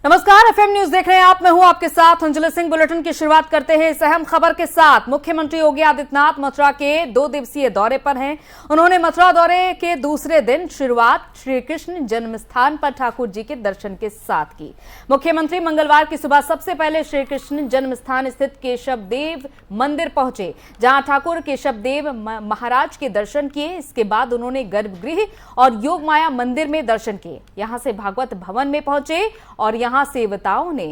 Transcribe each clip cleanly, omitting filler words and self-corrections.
नमस्कार, FM news देख रहे हैं आप। मैं हूं आपके साथ अंजलि सिंह। बुलेटिन की शुरुआत करते हैं इस अहम खबर के साथ। मुख्यमंत्री योगी आदित्यनाथ मथुरा के 2 दिवसीय दौरे पर हैं। उन्होंने मथुरा दौरे के दूसरे दिन शुरुआत श्री कृष्ण जन्म स्थान पर ठाकुर जी के दर्शन के साथ की। मुख्यमंत्री मंगलवार की सुबह सबसे पहले श्री कृष्ण जन्म स्थान स्थित केशव देव मंदिर पहुंचे, जहां ठाकुर केशव देव महाराज के दर्शन किए। इसके बाद उन्होंने गर्भगृह और योग माया मंदिर में दर्शन किए। यहां से भागवत भवन में पहुंचे और यहां सेवताओं ने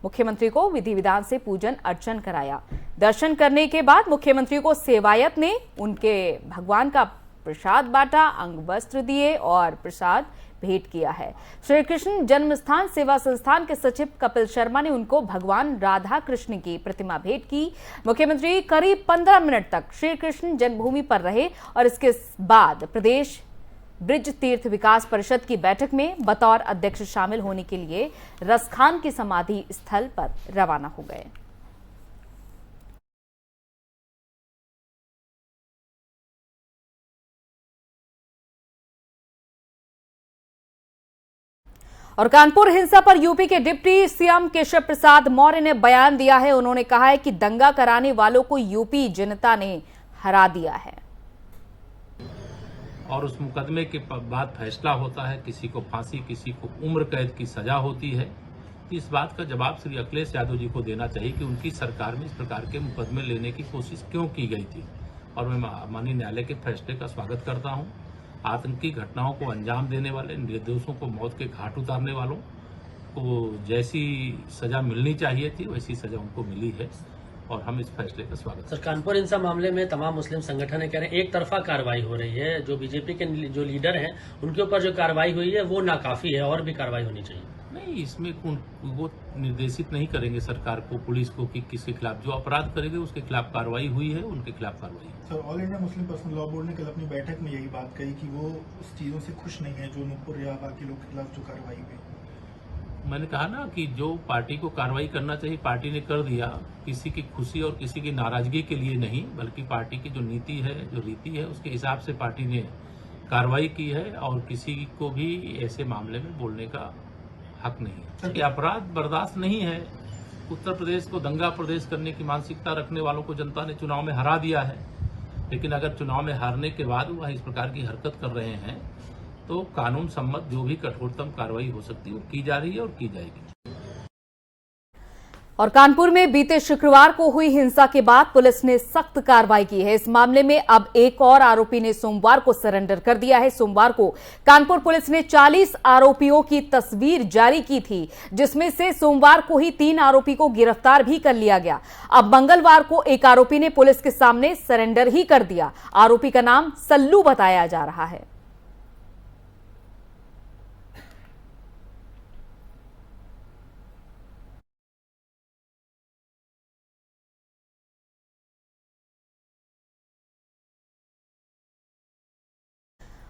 मुख्यमंत्री को विधि विधान से पूजन अर्चन कराया। दर्शन करने के बाद मुख्यमंत्री को सेवायत ने उनके भगवान का प्रसाद बांटा, अंग वस्त्र दिए और प्रसाद भेंट किया है। श्री कृष्ण जन्मस्थान सेवा संस्थान के सचिव कपिल शर्मा ने उनको भगवान राधा कृष्ण की प्रतिमा भेंट की। मुख्यमंत्री करीब 15 मिनट तक श्री कृष्ण जन्मभूमि पर रहे और इसके बाद प्रदेश ब्रिज तीर्थ विकास परिषद की बैठक में बतौर अध्यक्ष शामिल होने के लिए रसखान की समाधि स्थल पर रवाना हो गए। और कानपुर हिंसा पर यूपी के डिप्टी सीएम केशव प्रसाद मौर्य ने बयान दिया है। उन्होंने कहा है कि दंगा कराने वालों को यूपी जनता ने हरा दिया है और उस मुकदमे के बाद फैसला होता है। किसी को फांसी, किसी को उम्र कैद की सजा होती है। इस बात का जवाब श्री अखिलेश यादव जी को देना चाहिए कि उनकी सरकार में इस प्रकार के मुकदमे लेने की कोशिश क्यों की गई थी। और मैं माननीय न्यायालय के फैसले का स्वागत करता हूं। आतंकी घटनाओं को अंजाम देने वाले, निर्दोषों को मौत के घाट उतारने वालों को जैसी सजा मिलनी चाहिए थी वैसी सजा उनको मिली है और हम इस फैसले का स्वागत सर, कानपुर हिंसा मामले में तमाम मुस्लिम संगठन कह रहे हैं एक तरफा कार्रवाई हो रही है। जो बीजेपी के जो लीडर हैं उनके ऊपर जो कार्रवाई हुई है वो नाकाफी है और भी कार्रवाई होनी चाहिए। नहीं, इसमें वो निर्देशित नहीं करेंगे सरकार को, पुलिस को कि किसके खिलाफ जो अपराध करेंगे उसके खिलाफ कार्रवाई हुई है, उनके खिलाफ कार्रवाई। Sir, all India Muslim personal law board ने कल अपनी बैठक में यही बात कही कि वो उस चीजों से खुश नहीं है जो नूपुर या बाकी लोग के खिलाफ जो कार्रवाई हुई। मैंने कहा ना कि जो पार्टी को कार्रवाई करना चाहिए पार्टी ने कर दिया। किसी की खुशी और किसी की नाराजगी के लिए नहीं, बल्कि पार्टी की जो नीति है, जो रीति है, उसके हिसाब से पार्टी ने कार्रवाई की है और किसी को भी ऐसे मामले में बोलने का हक नहीं है। ये अपराध बर्दाश्त नहीं है। उत्तर प्रदेश को दंगा प्रदेश करने की मानसिकता रखने वालों को जनता ने चुनाव में हरा दिया है, लेकिन अगर चुनाव में हारने के बाद वह इस प्रकार की हरकत कर रहे हैं तो कानून सम्मत जो भी कठोरतम कार्रवाई हो सकती है वो की जा रही है और की जाएगी। और कानपुर में बीते शुक्रवार को हुई हिंसा के बाद पुलिस ने सख्त कार्रवाई की है। इस मामले में अब एक और आरोपी ने सोमवार को सरेंडर कर दिया है। सोमवार को कानपुर पुलिस ने 40 आरोपियों की तस्वीर जारी की थी, जिसमें से सोमवार को ही 3 आरोपी को गिरफ्तार भी कर लिया गया। अब मंगलवार को एक आरोपी ने पुलिस के सामने सरेंडर ही कर दिया। आरोपी का नाम सल्लू बताया जा रहा है।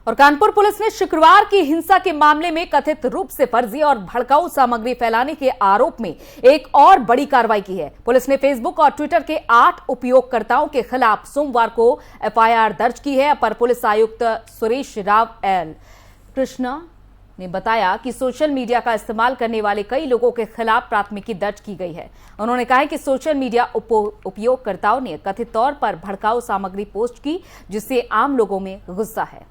और कानपुर पुलिस ने शुक्रवार की हिंसा के मामले में कथित रूप से फर्जी और भड़काऊ सामग्री फैलाने के आरोप में एक और बड़ी कार्रवाई की है। पुलिस ने फेसबुक और ट्विटर के 8 उपयोगकर्ताओं के खिलाफ सोमवार को एफआईआर दर्ज की है। अपर पुलिस आयुक्त सुरेश राव एल कृष्णा ने बताया कि सोशल मीडिया का इस्तेमाल करने वाले कई लोगों के खिलाफ प्राथमिकी दर्ज की गई है। उन्होंने कहा कि सोशल मीडिया उपयोगकर्ताओं ने कथित तौर पर भड़काऊ सामग्री पोस्ट की, जिससे आम लोगों में गुस्सा है।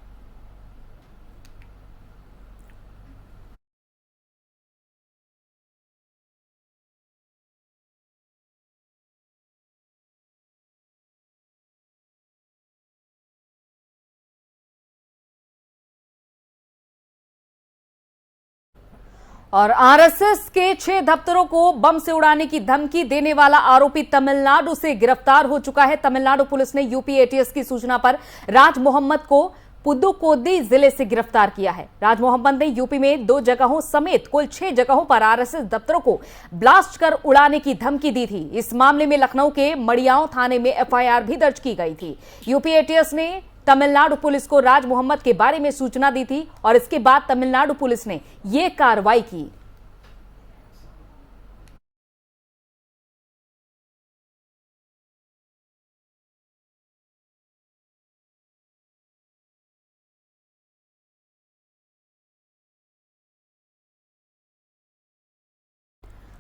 और आरएसएस के 6 दफ्तरों को बम से उड़ाने की धमकी देने वाला आरोपी तमिलनाडु से गिरफ्तार हो चुका है। तमिलनाडु पुलिस ने यूपी एटीएस की सूचना पर राज मोहम्मद को पुदुकोदी जिले से गिरफ्तार किया है। राज मोहम्मद ने यूपी में 2 जगहों समेत कुल 6 जगहों पर आरएसएस दफ्तरों को ब्लास्ट कर उड़ाने की धमकी दी थी। इस मामले में लखनऊ के मड़ियाओं थाने में एफआईआर भी दर्ज की गई थी। यूपी एटीएस ने तमिलनाडु पुलिस को राज मोहम्मद के बारे में सूचना दी थी और इसके बाद तमिलनाडु पुलिस ने यह कार्रवाई की।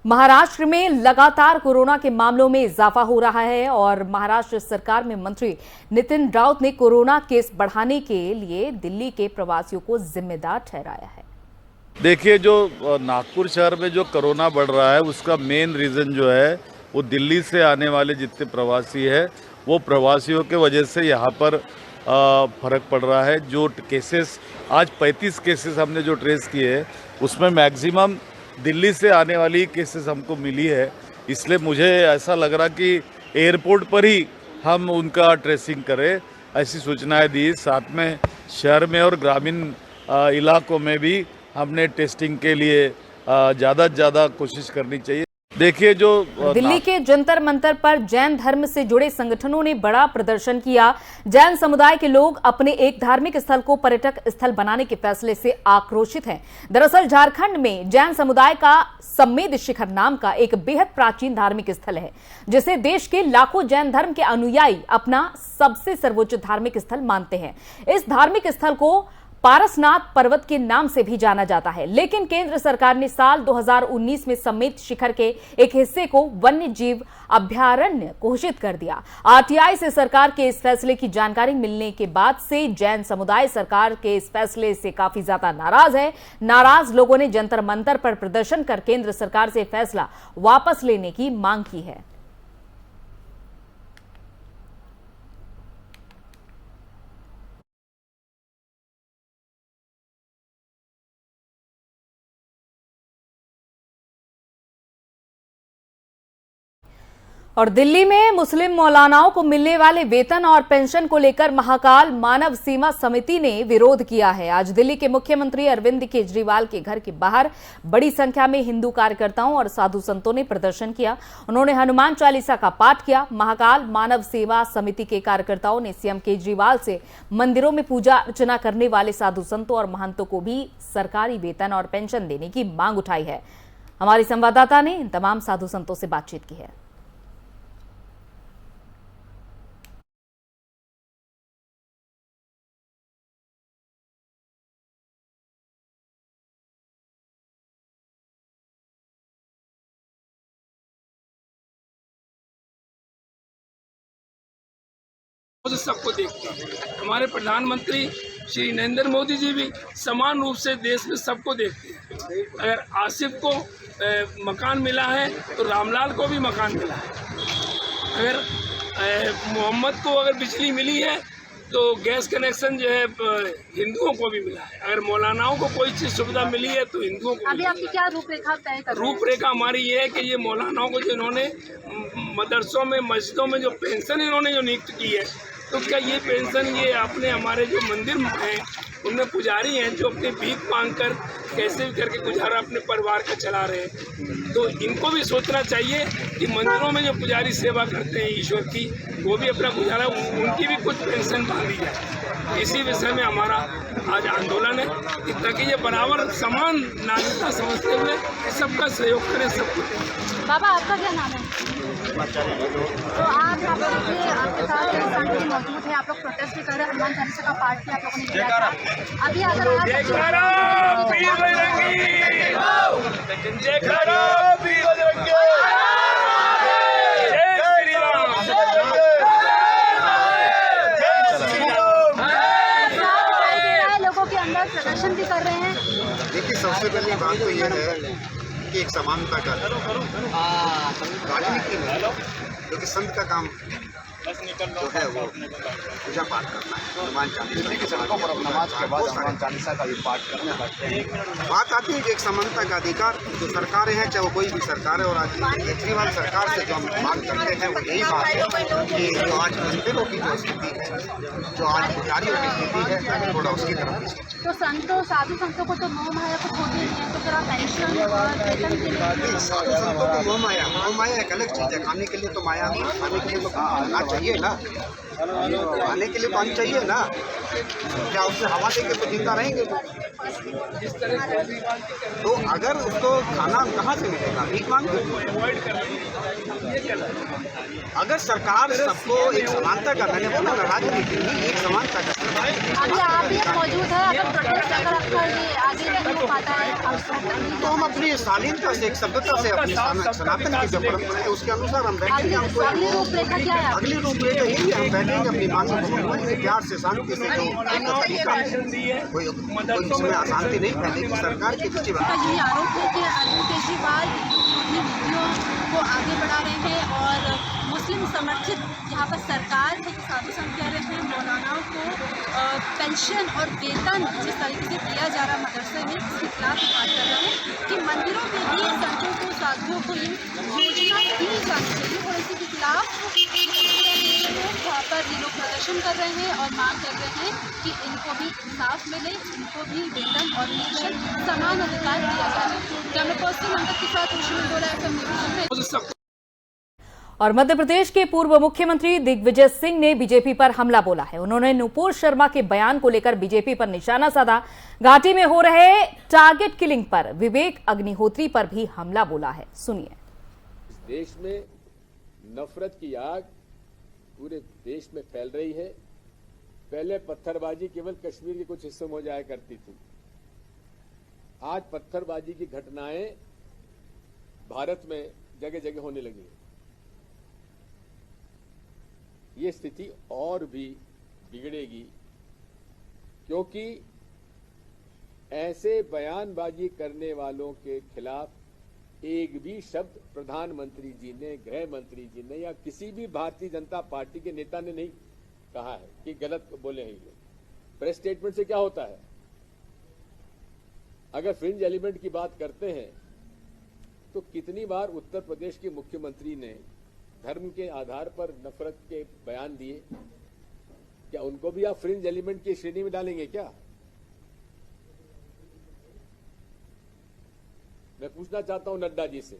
महाराष्ट्र में लगातार कोरोना के मामलों में इजाफा हो रहा है और महाराष्ट्र सरकार में मंत्री नितिन राउत ने कोरोना केस बढ़ाने के लिए दिल्ली के प्रवासियों को जिम्मेदार ठहराया है। देखिए, जो नागपुर शहर में जो कोरोना बढ़ रहा है उसका मेन रीज़न जो है वो दिल्ली से आने वाले जितने प्रवासी है वो प्रवासियों के वजह से यहाँ पर फर्क पड़ रहा है। जो केसेस आज 35 केसेस हमने जो ट्रेस किए हैं उसमें मैक्सिमम दिल्ली से आने वाली केसेस हमको मिली है। इसलिए मुझे ऐसा लग रहा कि एयरपोर्ट पर ही हम उनका ट्रेसिंग करें, ऐसी सूचनाएं दी। साथ में शहर में और ग्रामीण इलाकों में भी हमने टेस्टिंग के लिए ज़्यादा से ज़्यादा कोशिश करनी चाहिए। देखिए, जो दिल्ली के जंतर मंतर पर जैन धर्म से जुड़े संगठनों ने बड़ा प्रदर्शन किया। जैन समुदाय के लोग अपने एक धार्मिक स्थल को पर्यटक स्थल बनाने के फैसले से आक्रोशित हैं। दरअसल झारखंड में जैन समुदाय का सम्मेद शिखर नाम का एक बेहद प्राचीन धार्मिक स्थल है, जिसे देश के लाखों जैन धर्म के अनुयायी अपना सबसे सर्वोच्च धार्मिक स्थल मानते हैं। इस धार्मिक स्थल को पारसनाथ पर्वत के नाम से भी जाना जाता है, लेकिन केंद्र सरकार ने साल 2019 में सम्मेद शिखर के एक हिस्से को वन्य जीव अभयारण्य घोषित कर दिया। आरटीआई से सरकार के इस फैसले की जानकारी मिलने के बाद से जैन समुदाय सरकार के इस फैसले से काफी ज्यादा नाराज है। नाराज लोगों ने जंतर मंतर पर प्रदर्शन कर केंद्र सरकार से फैसला वापस लेने की मांग की है। और दिल्ली में मुस्लिम मौलानाओं को मिलने वाले वेतन और पेंशन को लेकर महाकाल मानव सीमा समिति ने विरोध किया है। आज दिल्ली के मुख्यमंत्री अरविंद केजरीवाल के घर के बाहर बड़ी संख्या में हिंदू कार्यकर्ताओं और साधु संतों ने प्रदर्शन किया। उन्होंने हनुमान चालीसा का पाठ किया। महाकाल मानव सेवा समिति के कार्यकर्ताओं ने सीएम केजरीवाल से मंदिरों में पूजा अर्चना करने वाले साधु संतों और महंतों को भी सरकारी वेतन और पेंशन देने की मांग उठाई है। हमारी संवाददाता ने इन तमाम साधु संतों से बातचीत की है। सबको देखते हैं। हमारे प्रधानमंत्री श्री नरेंद्र मोदी जी भी समान रूप से देश में सबको देखते हैं। अगर आसिफ को मकान मिला है तो रामलाल को भी मकान मिला है। अगर मोहम्मद को अगर बिजली मिली है तो गैस कनेक्शन जो है हिंदुओं को भी मिला है। अगर मौलानाओं को कोई चीज़ सुविधा मिली है तो हिंदुओं को। अभी आपकी क्या रूपरेखा तय कर? रूपरेखा हमारी ये है कि ये मौलानाओं को जिन्होंने मदरसों में मस्जिदों में जो पेंशन इन्होंने जो नियुक्त की है, तो क्या ये पेंशन ये अपने हमारे जो मंदिर हैं उनमें पुजारी हैं जो अपनी भीख मांगकर कैसे भी करके गुजारा अपने परिवार का चला रहे हैं, तो इनको भी सोचना चाहिए कि मंदिरों में जो पुजारी सेवा करते हैं ईश्वर की, वो भी अपना गुजारा उनकी भी कुछ पेंशन बांधी जाए। इसी विषय में हमारा आज आंदोलन है कि ताकि ये बराबर समान नागरिकता समझते हुए सबका सहयोग करें, सबको। बाबा आपका क्या नाम है? तो आज आप लोग आपके साथ संगठन मौजूद है, आप लोग प्रोटेस्ट भी कर रहे हैं, हनुमान चालीसा का पाठ किया आप लोगों ने किया था। अभी अगर लोगों के अंदर प्रदर्शन भी कर रहे हैं। देखिए, सबसे पहले बात तो यह है कि एक समानता का राजनीति में जो कि संत का काम जो है वो पूजा पाठ करना है, हनुमान चालीसा के सड़कों पर नमाज के बाद हनुमान चालीसा का भी पाठ करना है। बात आती है कि एक समानता का अधिकार जो सरकारें हैं, चाहे वो कोई भी सरकार है, और आज केजरीवाल सरकार से जो हम मांग करते हैं वो यही बात है कि जो आज मंदिरों की जो स्थिति है, जो आज पुजारियों की स्थिति है, थोड़ा उसकी तरफ। तो संतों साधु संतों को तो मोह माया कुछ होती नहीं है, तो फिर आप पेंशन और वेतन के लिए साधु संतों को मोह माया एक अलग चीज़ है। खाने के लिए तो माया, खाने के लिए तो खाना चाहिए ना, खाने के लिए पानी चाहिए ना, क्या उससे हवा देंगे तो जिंदा रहेंगे? तो अगर उसको खाना कहाँ से मिलेगा? भीख मांग के। अगर सरकार सबको एक समानता का, मैंने बोला ना, राजनीति एक समानता का अभी आप ये मौजूद है, अगर प्रोटेस्ट अगर आपका ये आगे नहीं हो पाता है तो हम अपनी शालीनता से, एक सभ्यता से, अपनी सनातन की जो परंपरा है उसके अनुसार हम बैठेंगे। हमको अगली रूपरेखा क्या है? अगली रूपरेखा यही है, हम बैठेंगे अपनी मांगों को मनवाएंगे प्यार से, शांति से। कोई इसमें अशांति नहीं फैलेगी। सरकार के पीछे का यही आरोप है कि अरविंद केजरीवाल अपनी नीतियों को आगे बढ़ा रहे हैं और मुस्लिम समर्थित यहाँ पर सरकार है कि साधु संत कह रहे हैं मौलानाओं को पेंशन और वेतन जिस तरीके से दिया जा रहा है मदरसे में, इसके खिलाफ बात कर रहे हैं कि मंदिरों में भी संतों को, साधुओं को ये योजना दी जानी चाहिए और इसी के खिलाफ लोग वहाँ पर ये लोग प्रदर्शन कर रहे हैं और मांग कर रहे हैं कि इनको भी इंसाफ मिले, इनको भी वेतन और पेंशन समान अधिकार दिया जाए। कैमरा पर्सन अंगद के साथ FM न्यूज़। और मध्य प्रदेश के पूर्व मुख्यमंत्री दिग्विजय सिंह ने बीजेपी पर हमला बोला है। उन्होंने नुपुर शर्मा के बयान को लेकर बीजेपी पर निशाना साधा। घाटी में हो रहे टारगेट किलिंग पर विवेक अग्निहोत्री पर भी हमला बोला है। सुनिए। इस देश में नफरत की आग पूरे देश में फैल रही है। पहले पत्थरबाजी केवल कश्मीर के कुछ हिस्सों में हो जाया करती थी, आज पत्थरबाजी की घटनाएं भारत में जगह जगह होने लगी है। ये स्थिति और भी बिगड़ेगी क्योंकि ऐसे बयानबाजी करने वालों के खिलाफ एक भी शब्द प्रधानमंत्री जी ने, गृह मंत्री जी ने या किसी भी भारतीय जनता पार्टी के नेता ने नहीं कहा है कि गलत बोले हैं ये। प्रेस स्टेटमेंट से क्या होता है? अगर फ्रिंज एलिमेंट की बात करते हैं तो कितनी बार उत्तर प्रदेश के मुख्यमंत्री ने धर्म के आधार पर नफरत के बयान दिए? क्या उनको भी आप फ्रिंज एलिमेंट की श्रेणी में डालेंगे क्या? मैं पूछना चाहता हूं नड्डा जी से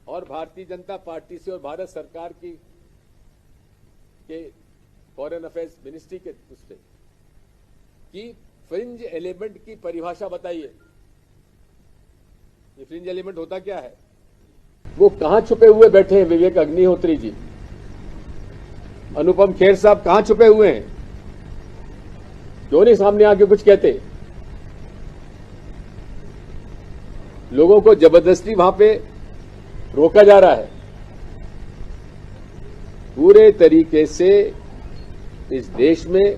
और भारतीय जनता पार्टी से और भारत सरकार की के फॉरेन अफेयर्स मिनिस्ट्री के उससे कि फ्रिंज एलिमेंट की परिभाषा बताइए। ये फ्रिंज एलिमेंट होता क्या है? वो कहां छुपे हुए बैठे हैं? विवेक अग्निहोत्री जी, अनुपम खेर साहब कहां छुपे हुए हैं? क्यों नहीं सामने आके कुछ कहते? लोगों को जबरदस्ती वहां पे रोका जा रहा है। पूरे तरीके से इस देश में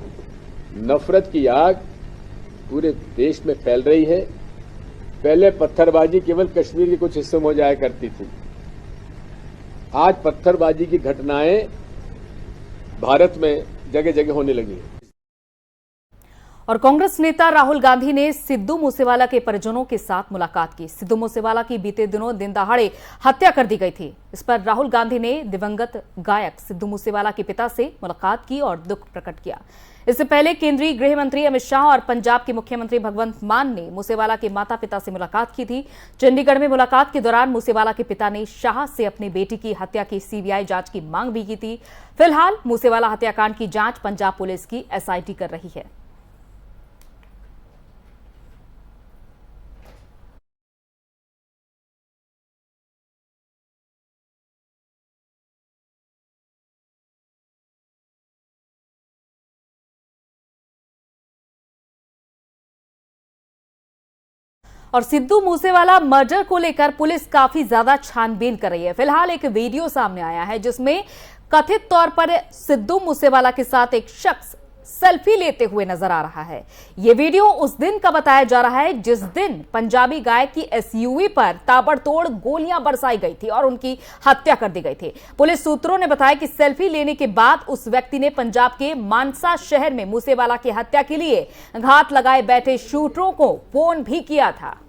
नफरत की आग पूरे देश में फैल रही है। पहले पत्थरबाजी केवल कश्मीर के कुछ हिस्सों में हो जाया करती थी, आज पत्थरबाजी की घटनाएं भारत में जगह जगह होने लगी है। और कांग्रेस नेता राहुल गांधी ने सिद्धू मूसेवाला के परिजनों के साथ मुलाकात की। सिद्धू मूसेवाला की बीते दिनों दिन दहाड़े हत्या कर दी गई थी। इस पर राहुल गांधी ने दिवंगत गायक सिद्धू मूसेवाला के पिता से मुलाकात की और दुख प्रकट किया। इससे पहले केंद्रीय गृह मंत्री अमित शाह और पंजाब के मुख्यमंत्री भगवंत मान ने मूसेवाला के माता पिता से मुलाकात की थी। चंडीगढ़ में मुलाकात के दौरान मूसेवाला के पिता ने शाह से अपनी बेटी की हत्या की सीबीआई जांच की मांग भी की थी। फिलहाल मूसेवाला हत्याकांड की जांच पंजाब पुलिस की एसआईटी कर रही है। और सिद्धू मूसेवाला मर्डर को लेकर पुलिस काफी ज्यादा छानबीन कर रही है। फिलहाल एक वीडियो सामने आया है जिसमें कथित तौर पर सिद्धू मूसेवाला के साथ एक शख्स सेल्फी लेते हुए नजर आ रहा है। यह वीडियो उस दिन का बताया जा रहा है जिस दिन पंजाबी गायक की एसयूवी पर ताबड़तोड़ गोलियां बरसाई गई थी और उनकी हत्या कर दी गई थी। पुलिस सूत्रों ने बताया कि सेल्फी लेने के बाद उस व्यक्ति ने पंजाब के मानसा शहर में मूसेवाला की हत्या के लिए घात लगाए बैठे शूटरों को फोन भी किया था।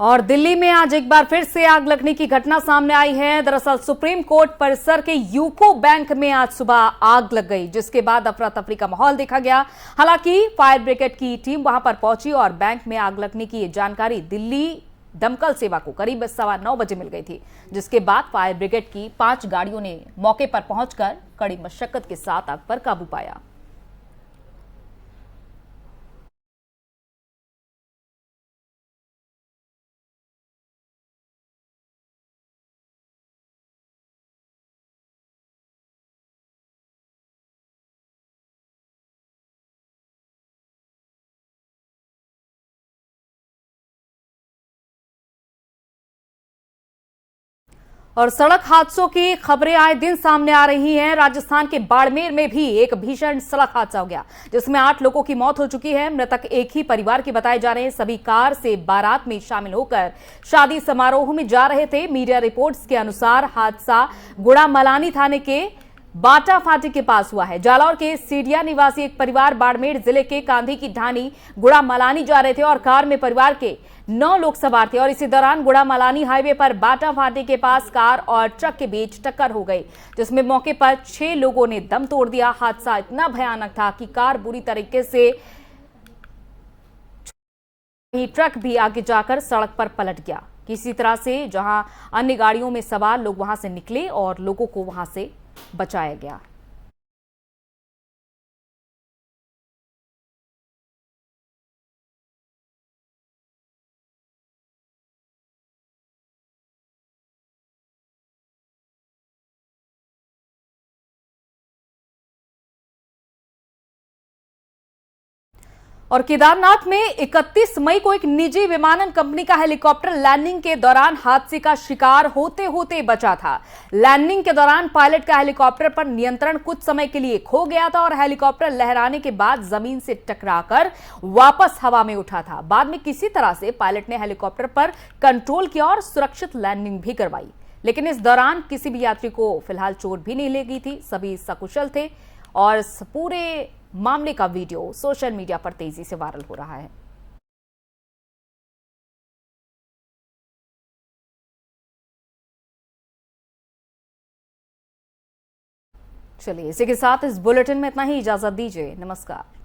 और दिल्ली में आज एक बार फिर से आग लगने की घटना सामने आई है। दरअसल सुप्रीम कोर्ट परिसर के यूको बैंक में आज सुबह आग लग गई, जिसके बाद अफरा तफरी का माहौल देखा गया। हालांकि फायर ब्रिगेड की टीम वहां पर पहुंची और बैंक में आग लगने की जानकारी दिल्ली दमकल सेवा को करीब 9:15 बजे मिल गई थी, जिसके बाद फायर ब्रिगेड की 5 गाड़ियों ने मौके पर पहुंचकर कड़ी मशक्कत के साथ आग पर काबू पाया। और सड़क हादसों की खबरें आए दिन सामने आ रही हैं। राजस्थान के बाड़मेर में भी एक भीषण सड़क हादसा हो गया, जिसमें 8 लोगों की मौत हो चुकी है। मृतक एक ही परिवार के बताए जा रहे हैं। सभी कार से बारात में शामिल होकर शादी समारोह में जा रहे थे। मीडिया रिपोर्ट्स के अनुसार हादसा गुड़ामलानी थाने के बाटा फाटी के पास हुआ है। जालौर के सीडिया निवासी एक परिवार बाड़मेर जिले के कांधी की ढानी गुड़ामलानी जा रहे थे और कार में परिवार के 9 लोग सवार थे। और इसी दौरान गुड़ामलानी हाईवे पर बाटा फाटी के पास कार और ट्रक के बीच टक्कर हो गई, जिसमें मौके पर 6 लोगों ने दम तोड़ दिया। हादसा इतना भयानक था कि कार बुरी तरीके से ट्रक भी आगे जाकर सड़क पर पलट गया। किसी तरह से जहां अन्य गाड़ियों में सवार लोग वहां से निकले और लोगों को वहां से बचाया गया। और केदारनाथ में 31 मई को एक निजी विमानन कंपनी का हेलीकॉप्टर लैंडिंग के दौरान हादसे का शिकार होते होते बचा था। लैंडिंग के दौरान पायलट का हेलीकॉप्टर पर नियंत्रण कुछ समय के लिए खो गया था और हेलीकॉप्टर लहराने के बाद जमीन से टकराकर वापस हवा में उठा था। बाद में किसी तरह से पायलट ने हेलीकॉप्टर पर कंट्रोल किया और सुरक्षित लैंडिंग भी करवाई, लेकिन इस दौरान किसी भी यात्री को फिलहाल चोट भी नहीं लगी थी। सभी सकुशल थे और इस पूरे मामले का वीडियो सोशल मीडिया पर तेजी से वायरल हो रहा है। चलिए, इसी के साथ इस बुलेटिन में इतना ही। इजाजत दीजिए। नमस्कार।